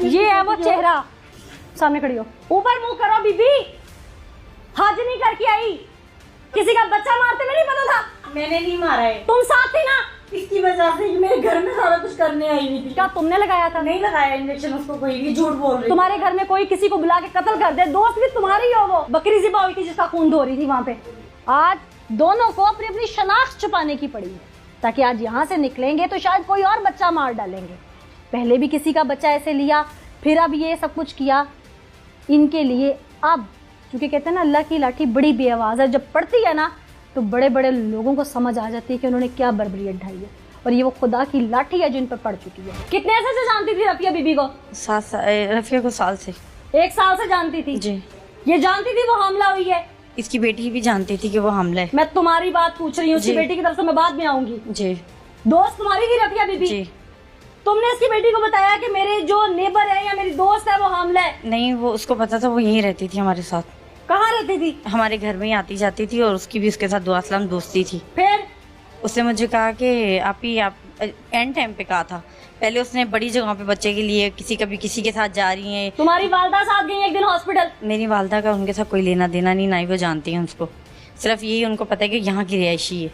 ये है वो चेहरा, सामने खड़ी हो, ऊपर मुंह करो बीबी, हज नहीं करके आई, किसी का बच्चा मारते में नहीं पता था। मैंने नहीं मारा है, तुम साथ थी ना, इसकी वजह से मेरे घर में सारा कुछ करने आई हुई थी। क्या तुमने लगाया था? नहीं लगाया इंजेक्शन उसको, कोई भी झूठ बोल रही। तुम्हारे घर में कोई किसी को बुला के कत्ल कर दे, दोस्त भी तुम्हारी हो, वो बकरी ज़िबा हुई थी जिसका खून धो रही थी वहां पे। आज दोनों को अपनी अपनी शनाख्त छुपाने की पड़ी है, ताकि आज यहाँ से निकलेंगे तो शायद कोई और बच्चा मार डालेंगे। पहले भी किसी का बच्चा ऐसे लिया, फिर अब ये सब कुछ किया इनके लिए। अब क्योंकि कहते हैं ना, अल्लाह की लाठी बड़ी बेआवाज है, जब पड़ती है ना तो बड़े बड़े लोगों को समझ आ जाती है कि उन्होंने क्या बर्बरियत ढाई है, और ये वो खुदा की लाठी है जिन पर पड़ चुकी है। कितने ऐसे से जानती थी रफिया बीबी को? 7 साल, रफिया को साल से। 1 साल से जानती थी जी। ये जानती थी वो हमला हुई है? इसकी बेटी भी जानती थी कि वो हमला है। मैं तुम्हारी बात पूछ रही हूँ, उसकी जी। बेटी की तरफ से मैं बाद में आऊंगी। जी दोस्त तुम्हारी थी रफिया बीबी? जी। तुमने इसकी बेटी को बताया कि मेरे जो नेबर है या मेरी दोस्त है वो हमला है? नहीं, वो उसको पता था, वो यहीं रहती थी हमारे साथ। कहाँ रहती थी? हमारे घर में ही आती जाती थी, और उसकी भी उसके साथ दुआ सलाम दोस्ती थी। फिर उसने मुझे कहा कि आप एंड टाइम पे कहा था। पहले उसने बड़ी जगह पे बच्चे के लिए कभी किसी के साथ जा रही हैं। तुम्हारी वालदा साथ गई एक दिन हॉस्पिटल? मेरी वालदा का उनके साथ कोई लेना देना नहीं, ना ही वो जानती हैं उसको। सिर्फ यही उनको पता है कि यहाँ की रिहायशी है।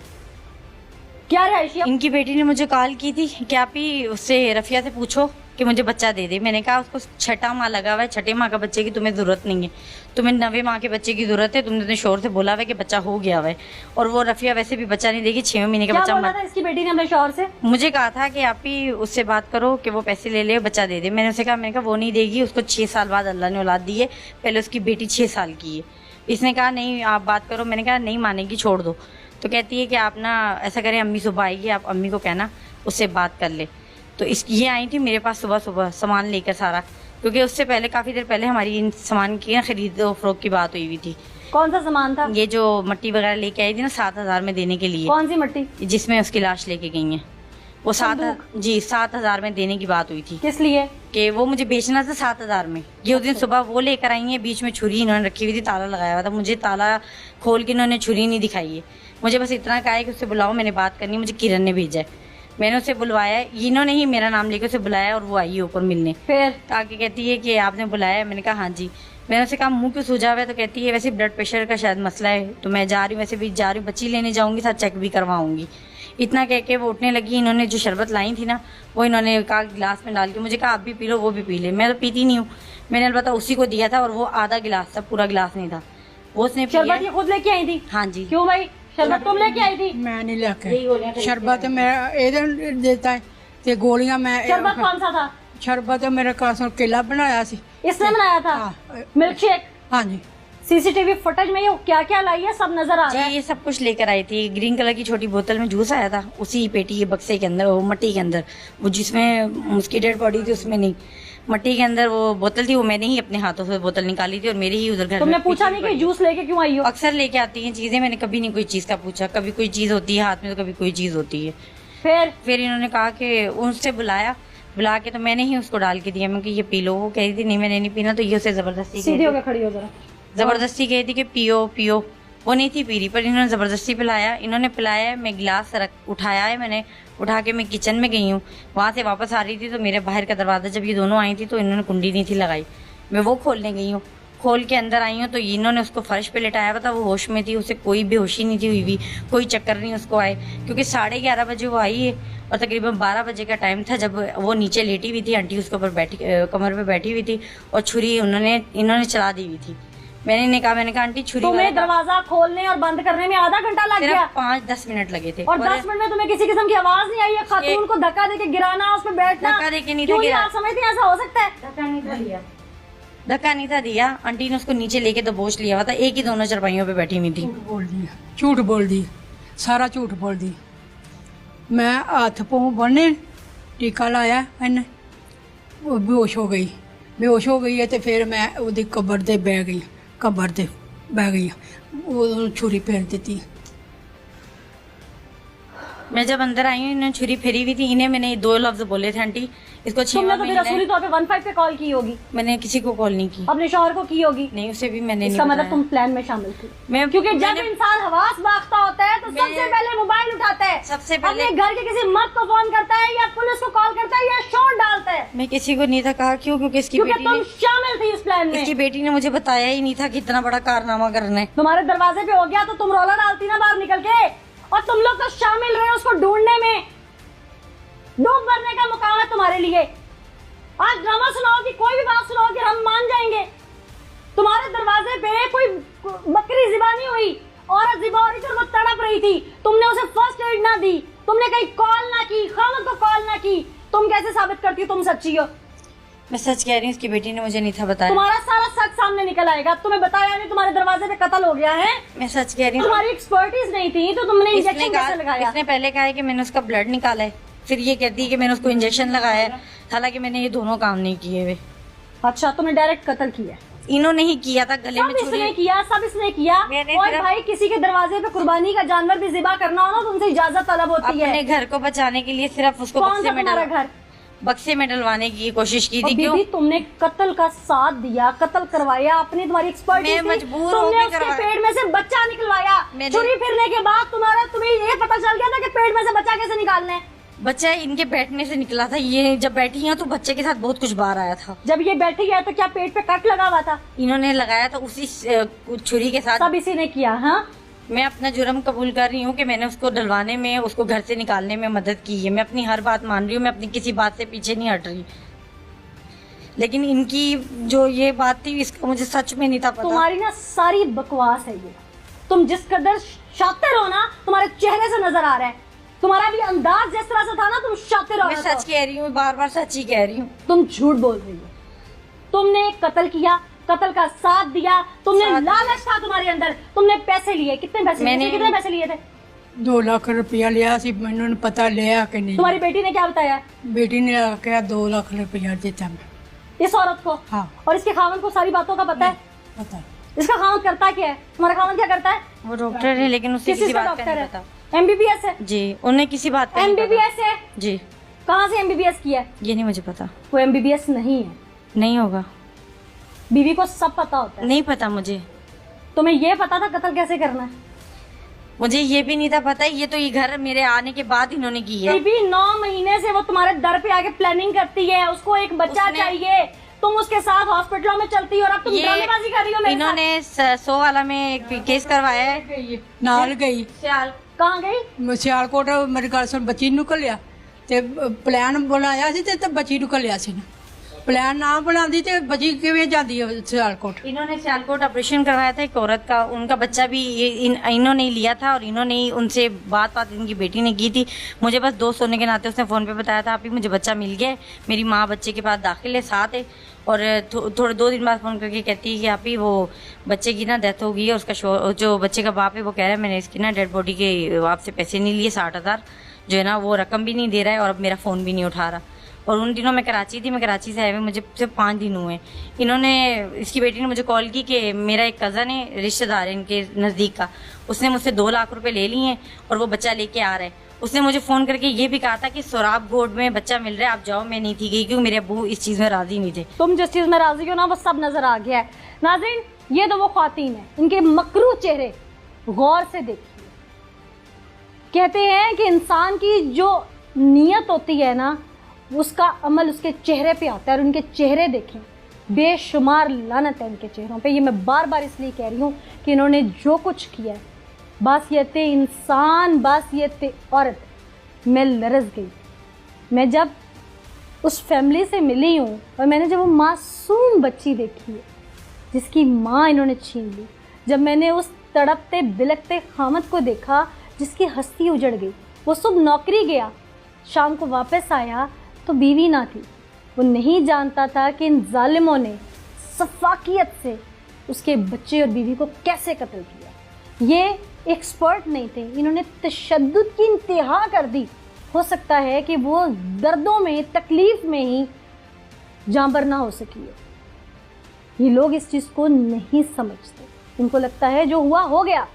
क्या रहायशी? इनकी बेटी ने मुझे कॉल की थी कि आप ही उससे रफिया से पूछो कि मुझे बच्चा दे दे। मैंने कहा उसको 6ठा माह लगा हुआ है, 6ठे माह का बच्चे की तुम्हें जरूरत नहीं है, तुम्हें 9वें माह के बच्चे की जरूरत है। तुमने अपने शोहर से बोला हुआ है कि बच्चा हो गया हुआ है, और वो रफिया वैसे भी बच्चा नहीं देगी, 6वें महीने का क्या बच्चा बोला था इसकी बेटी ने अपने शौहर से? मुझे कहा था कि आप ही उससे बात करो कि वो पैसे ले ले, बच्चा दे दे। मैंने उसे कहा, मैंने कहा वो नहीं देगी, उसको 6 साल बाद अल्लाह ने औलाद दी है, पहले उसकी बेटी 6 साल की है। इसने कहा नहीं आप बात करो। मैंने कहा नहीं मानेगी, छोड़ दो। तो कहती है कि आप ना ऐसा करें, अम्मी सुबह आएगी, आप अम्मी को कहना उससे बात कर ले। तो ये आई थी मेरे पास सुबह सुबह सामान लेकर सारा, क्योंकि उससे पहले काफ़ी देर पहले हमारी इन सामान की ना खरीद फरोख्त की बात हुई हुई थी। कौन सा सामान था? ये जो मट्टी वगैरह लेके आई थी ना 7,000 में देने के लिए। कौन सी मट्टी? जिसमें उसकी लाश लेके गई है वो 7,000 में देने की बात हुई थी। किस लिए? कि वो मुझे बेचना था 7,000 में। ये उस दिन सुबह वो लेकर आई है, बीच में छुरी इन्होंने रखी हुई थी, ताला लगाया हुआ था। मुझे ताला खोल के इन्होंने छुरी नहीं दिखाई है। मुझे बस इतना कहा है कि उससे बुलाओ, मैंने बात करनी, मुझे किरण ने भेजा है। मैंने उसे बुलवाया, इन्होंने ही मेरा नाम लेकर उसे बुलाया, और वो आई ऊपर मिलने। फिर आके कहती है कि आपने बुलाया? मैंने कहा हाँ जी। मैंने उसे कहा मुंह क्यों सूजा हुआ है? तो कहती है वैसे ब्लड प्रेशर का शायद मसला है, तो मैं जा रही हूँ, वैसे भी जा रही हूँ, बच्ची लेने जाऊंगी, साथ चेक भी करवाऊंगी। इतना कह के वो उठने लगी। इन्होंने जो शरबत लाई थी ना, वो इन्होंने कहा गिलास में डाल के, मुझे कहा आप भी पी लो, वो भी पी ले। मैं तो पीती नहीं हूँ, मैंने अलबत्ता उसी को दिया था, और वो आधा गिलास था, पूरा गिलास नहीं था। वो उसने शरबत ये खुद लेके आई थी? हाँ जी। क्यों भाई, शरबत तुम लेके आई थी? मैं नहीं लेके, शरबत मेरा ਇਹਦੇ देता है ते गोलियां मैं शरबत कौन सा था? शरबत मेरे कासों केला बनाया सी। इसने बनाया था? हाँ। Milk shake? हाँ जी। सीसीटीवी फुटेज में ये क्या क्या लाई है सब नजर आ जी रहा है। ये सब कुछ लेकर आई थी। ग्रीन कलर की छोटी बोतल में जूस आया था, उसी पेटी के बक्से के अंदर, वो मट्टी के अंदर, वो जिसमें उसकी डेड बॉडी थी उसमें नहीं, मट्टी के अंदर वो बोतल थी। वो मैंने ही अपने हाथों से बोतल निकाली थी, और मेरे ही उधर घर तुमने में पूछा नहीं कि जूस लेके क्यों आई हो? अक्सर लेके आती हैं चीजें, मैंने कभी नहीं कोई चीज का पूछा। कभी कोई चीज होती है हाथ में तो कभी कोई चीज होती है। फिर इन्होंने कहा कि उनसे बुला के तो मैंने ही उसको डाल के दिया। मैं कि ये पी लो। वो कह रही थी नहीं मैंने नहीं पीना, तो ये उसे जबरदस्ती सीधी होकर खड़ी हो जरा। जबरदस्ती कही थी कि पियो पियो। वो नहीं थी पी रही, पर इन्होंने जबरदस्ती पिलाया। इन्होंने पिलाया, मैं गिलास उठाया है, मैंने उठा के मैं किचन में गई हूँ। वहाँ से वापस आ रही थी तो मेरे बाहर का दरवाजा जब ये दोनों आई थी तो इन्होंने कुंडी नहीं थी लगाई। मैं वो खोलने गई हूँ, खोल के अंदर आई हूँ तो इन्होंने उसको फर्श पे लेटाया हुआ था। वो होश में थी, उसे कोई बेहोशी नहीं थी हुई, कोई चक्कर नहीं उसको आए, क्योंकि 11:30 बजे वो आई है, और तकरीबन 12 बजे का टाइम था जब वो नीचे लेटी हुई थी। आंटी उसके ऊपर कमर पे बैठी हुई थी, और छुरी इन्होंने चला दी हुई थी। मैंने कहा आंटी छुरी। तुम्हें दरवाजा खोलने और बंद करने में आधा घंटा लग गया? 5-10 मिनट लगे थे। और 10 मिनट में तुम्हें किसी किस्म की आवाज नहीं आई है? खातून को धक्का देके गिराना, उस पर बैठना, धक्का देके नहीं क्यों गिरा। आप समझते हैं ऐसा हो सकता है? धक्का नहीं था दिया। आंटी ने उसको नीचे लेके दबोच लिया हुआ था, एक ही दोनों चरपाइयों पे बैठी हुई थी। झूठ बोल दी, सारा झूठ बोल दी। मैं हाथ पाँव बने, टीका लाया मैंने, वो बेहोश हो गई है। तो फिर मैं ਉਹਦੀ कबर ते बह गई, कबर ते बह गई, वो छुरी फेर दी। मैं जब अंदर आई हूँ, इन्होंने छुरी फेरी हुई थी। इन्हें मैंने 2 लफ्ज बोले थे, आंटी इसको 6वां तुमने तो फिर महीना रसूली है। तौर पे 15 पे कॉल की होगी, मैंने किसी को कॉल नहीं की, अपने शौहर को की होगी। नहीं उसे भी मैंने इसका नहीं मतलब बताया। तुम प्लान में शामिल थी। मैं क्योंकि जब मैंने- इंसान हवास बागता होता है तो मैं- सबसे पहले मोबाइल उठाता है, सबसे पहले अपने घर के किसी मर्द को फोन करता है या पुलिस को कॉल करता है या शोर डालता है, मैं किसी को नहीं था कहा। क्यों? क्योंकि इसकी क्योंकि बेटी तुम ने शामिल थी इस प्लान में। इसकी बेटी ने मुझे बताया ही नहीं था कि इतना बड़ा कारनामा करना है। तुम्हारे दरवाजे पे हो गया तो तुम रोला डालती ना बाहर निकल के, और तुम लोग तो शामिल रहे उसको ढूंढने में। डूब मरने का मुकाम है तुम्हारे लिए। आज ड्रामा सुनाओगी, कोई भी बात सुनाओगी, हम मान जाएंगे। तुम्हारे दरवाजे पे कोई बकरी ज़िबा नहीं हुई, औरत ज़िबा हो रही थी और वो तड़प रही थी, तुमने उसे फर्स्ट एड ना दी, तुमने कहीं कॉल ना की, खामद को कॉल ना की। तुम कैसे साबित करती हो तुम सच्ची हो? मैं सच कह रही हूँ, इसकी बेटी ने मुझे नहीं था बताया। तुम्हारा सारा सच सामने निकल आएगा। तुम्हें बताया नहीं तुम्हारे दरवाजे पे कत्ल हो गया है, मैं सच कह रही हूँ। तुम्हारी एक्सपर्टीज नहीं थी तो तुमने इसने इंजेक्शन कहा- कैसे लगाया? इसने पहले कहा है कि मैंने उसका ब्लड निकाला है, फिर ये कहती है कि मैंने उसको इंजेक्शन लगाया है, हालांकि मैंने ये दोनों काम नहीं किए हुए। अच्छा, तुमने डायरेक्ट कत्ल किया? इन्होंने ही किया था, गले में सब छुरी। इसने किया, सब इसने किया। मैंने और सिर्फ- भाई किसी के दरवाजे पे कुर्बानी का जानवर भी ज़िबा करना हो ना तो उनसे इजाजत तलब होती है। अपने घर को बचाने के लिए सिर्फ उसको कौन सा तुम्हारा घर? बक्से में डलवाने की कोशिश की और थी। क्यों? बीबी तुमने कत्ल का साथ दिया, कत्ल करवाया, अपनी तुम्हारी एक्सपर्टीज मैं थी, मजबूर तुमने होके उसके करवाया। पेट में से बच्चा निकलवाया। मैंने- छुरी फिरने के बाद तुम्हें ये पता चल गया था कि पेट में से बच्चा कैसे निकालना है। बच्चा इनके बैठने से निकला था। ये जब बैठी हैं तो बच्चे के साथ बहुत कुछ बाहर आया था। जब ये बैठी है तो क्या पेट पे कट लगा हुआ था? इन्होंने लगाया था उसी छुरी के साथ। सब इसी ने किया। हाँ, मैं अपना जुर्म कबूल कर रही हूँ कि मैंने उसको डलवाने में, उसको घर से निकालने में मदद की है। मैं अपनी हर बात मान रही हूँ, मैं अपनी किसी बात से पीछे नहीं हट रही। लेकिन इनकी जो ये बात थी इसका मुझे सच में नहीं था पता। तुम्हारी ना सारी बकवास है ये। तुम जिस कदर शातिर हो ना, तुम्हारे चेहरे से नजर आ रहा है। तुम्हारा भी अंदाज जिस तरह से था ना, तुम शातिर हो। मैं सच कह रही हूँ, बार बार सच ही कह रही हूँ। तुम झूठ बोल रही हो। तुमने कत्ल किया, कत्ल का साथ दिया, तुमने साथ लालच था तुम्हारे अंदर, तुमने पैसे लिए। कितने पैसे लिए? मैंने- कितने पैसे लिए थे? 2 लाख रुपया लिया सी, मैंने पता लिया कि नहीं। तुम्हारी बेटी ने क्या बताया बेटी ने आख्या 2 लाख रुपया देता मैं। इस औरत को? हाँ, और इसके खामन को सारी बातों का पता है? पता। इसका खामन करता क्या है? तुम्हारा खामन क्या करता है? वो डॉक्टर है, लेकिन उसे किस किसी चीज का बात का डॉक्टर नहीं है? पता। एमबीबीएस है? जी, उन्हें किसी बात का नहीं पता। एमबीबीएस है? जी, कहाँ से एमबीबीएस किया है? ये नहीं मुझे पता। वो एमबीबीएस नहीं है। नहीं होगा, बीवी को सब पता होता है। नहीं पता मुझे। तुम्हें ये पता था कत्ल कैसे करना है? मुझे ये भी नहीं था पता। ये तो ये घर मेरे आने के बाद इन्होंने की है। बीबी 9 महीने से वो तुम्हारे दर पे आके प्लानिंग करती है, उसको एक बच्चा उसने- चाहिए, तुम उसके साथ हॉस्पिटलों में चलती हो और अब तुम ये ड्रामेबाजी कर रही हो मेरे साथ। इन्होंने 100 वाला में एक केस करवाया है। नाल गई सियाल कहाँ गई? ਸਿਆਲਕੋਟ ਮੇਰੀ ਗੱਲ ਸੁਣ, ਬੱਚੀ ਨੂੰ ਘੱਲਿਆ ਤੇ ਪਲਾਨ ਬਣਾਇਆ ਸੀ ਤੇ ਬੱਚੀ ਨੂੰ ਘੱਲਿਆ ਸੀ ਨਾ। ਪਲਾਨ ਨਾ ਬਣਾਉਂਦੀ ਤੇ ਬੱਚੀ ਕਿਵੇਂ ਜਾਂਦੀ ਹੈ ਸਿਆਲਕੋਟ? इन्होंने सियालकोट ऑपरेशन करवाया था एक औरत का, उनका बच्चा भी इन्होंने ही लिया था और इन्होंने ही उनसे बात इनकी बेटी ने की थी। मुझे बस दोस्त होने के नाते उसने फ़ोन पे बताया था, आप ही मुझे बच्चा मिल गया है, मेरी माँ बच्चे के पास दाखिल है, साथ है। और थोड़े 2 दिन बाद फ़ोन करके कहती है कि आप ही वो बच्चे की ना डेथ हो गई है, उसका जो बच्चे का बाप है वो कह रहा है मैंने इसकी ना डेड बॉडी के आपसे पैसे नहीं लिए, 60,000 जो है ना वो रकम भी नहीं दे रहा है और अब मेरा फ़ोन भी नहीं उठा रहा। और उन दिनों मैं कराची थी, मैं कराची से आए हुए मुझे सिर्फ 5 दिन हुए। इन्होंने, इसकी बेटी ने मुझे कॉल की कि मेरा एक कज़न है, रिश्तेदार है इनके नज़दीक का, उसने मुझसे 2 लाख रुपए ले लिए हैं और वो बच्चा लेके आ रहा है। उसने मुझे फ़ोन करके ये भी कहा था कि सोराब गोड में बच्चा मिल रहा है, आप जाओ। मैं नहीं थी गई क्योंकि मेरे अब्बू इस चीज़ में राज़ी नहीं थे। तुम जिस चीज में राजी हो ना वो सब नजर आ गया है। नाज़रीन, ये तो वो ख्वातीन है, इनके मकरू चेहरे गौर से देखिए। कहते हैं कि इंसान की जो नीयत होती है ना, उसका अमल उसके चेहरे पे आता है। और उनके चेहरे देखें, बेशुमार लानत है उनके चेहरों पे। ये मैं बार बार इसलिए कह रही हूँ कि इन्होंने जो कुछ किया है, बासियत इंसान, बासियत औरत, मैं लरज़ गई। मैं जब उस फैमिली से मिली हूँ और मैंने जब वो मासूम बच्ची देखी है जिसकी माँ इन्होंने छीन ली, जब मैंने उस तड़पते बिलकते खामद को देखा जिसकी हस्ती उजड़ गई, वो सुबह नौकरी गया, शाम को वापस आया तो बीवी ना थी। वो नहीं जानता था कि इन जालिमों ने सफाकियत से उसके बच्चे और बीवी को कैसे कत्ल किया। ये एक्सपर्ट नहीं थे, इन्होंने तशद्दुद की इंतहा कर दी। हो सकता है कि वो दर्दों में, तकलीफ में ही जांबर ना हो सकी है। ये लोग इस चीज़ को नहीं समझते, इनको लगता है जो हुआ हो गया।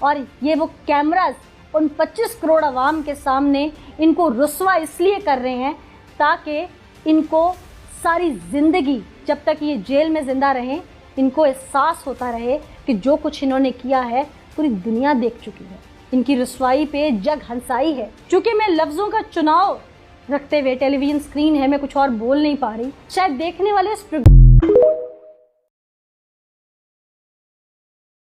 और ये वो कैमरास उन 25 करोड़ आवाम के सामने इनको रुस्वा इसलिए कर रहे हैं ताकि इनको सारी जिंदगी, जब तक ये जेल में जिंदा रहें, इनको एहसास होता रहे कि जो कुछ इन्होंने किया है पूरी दुनिया देख चुकी है। इनकी रुसवाई पे जग हंसाई है। चूंकि मैं लफ्जों का चुनाव रखते हुए, टेलीविजन स्क्रीन है, मैं कुछ और बोल नहीं पा रही, शायद देखने वाले इस